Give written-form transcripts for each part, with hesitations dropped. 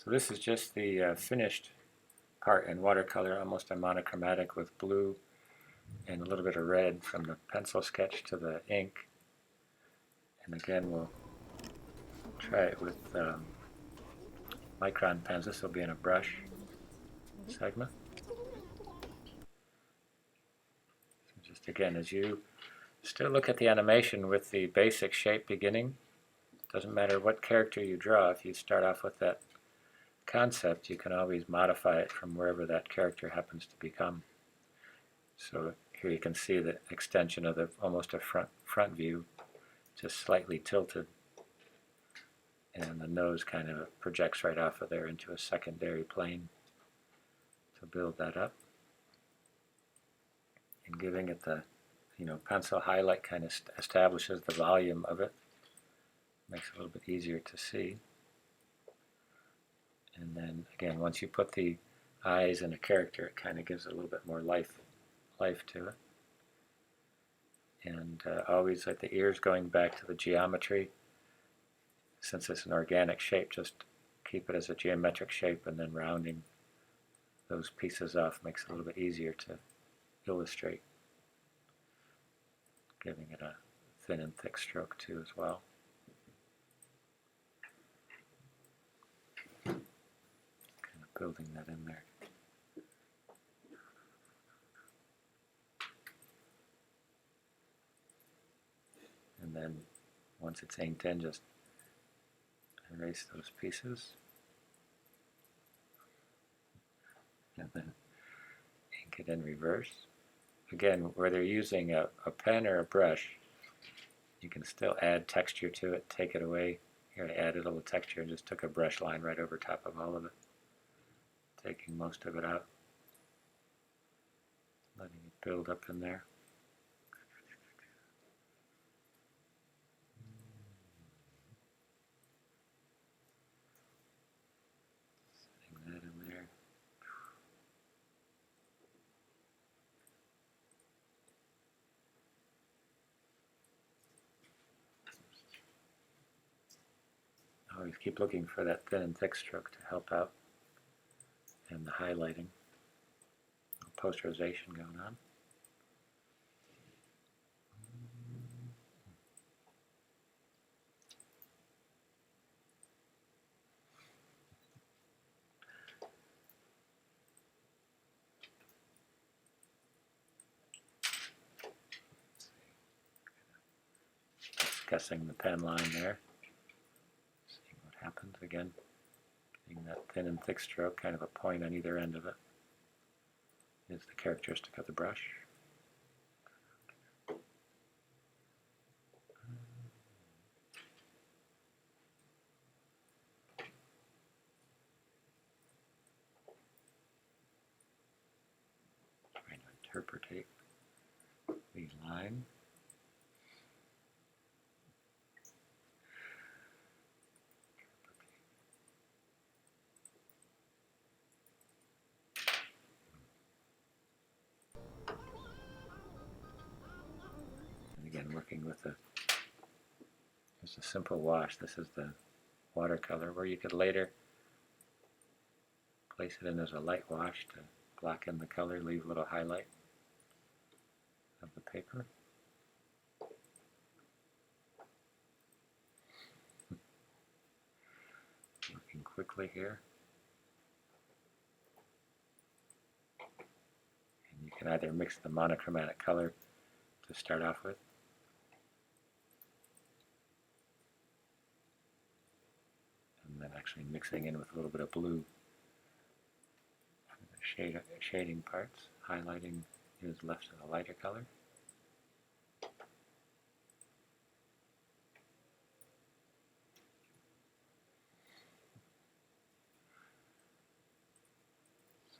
So this is just the finished part in watercolor, almost a monochromatic with blue and a little bit of red from the pencil sketch to the ink. And again, we'll try it with micron pens. This will be in a brush segment. So just again, as you still look at the animation with the basic shape beginning, doesn't matter what character you draw, if you start off with that concept, you can always modify it from wherever that character happens to become. So here you can see the extension of almost a front view, just slightly tilted, and the nose kind of projects right off of there into a secondary plane to build that up. And giving it the pencil highlight kind of establishes the volume of it, makes it a little bit easier to see. And then again, once you put the eyes in a character, it kind of gives it a little bit more life to it. And always like the ears going back to the geometry. Since it's an organic shape, just keep it as a geometric shape, and then rounding those pieces off makes it a little bit easier to illustrate. Giving it a thin and thick stroke too as well. Kind of building that in there. And then once it's inked in, just erase those pieces. And then ink it in reverse. Again, whether you're using a pen or a brush, you can still add texture to it, take it away. Here I added a little texture and just took a brush line right over top of all of it, taking most of it out, letting it build up in there. Setting that in there. Always keep looking for that thin and thick stroke to help out, and the highlighting, posterization going on. Discussing the pen line there. Seeing what happens again. Getting that thin and thick stroke, kind of a point on either end of it, is the characteristic of the brush. Trying to interpretate the line. Again, working with just a simple wash. This is the watercolor, where you could later place it in as a light wash to block in the color, leave a little highlight of the paper. Working quickly here. And you can either mix the monochromatic color to start off with, and then actually mixing in with a little bit of blue for the shading parts. Highlighting is left in a lighter color.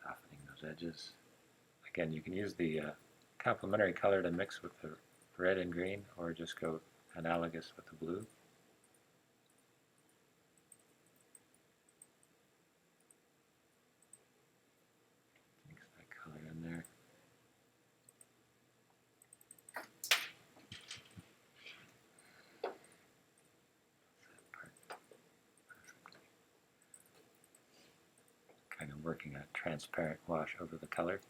Softening those edges. Again, you can use the complementary color to mix with the red and green, or just go analogous with the blue. Mix that color in there. I'm working a transparent wash over the color.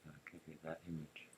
I'll give you that image.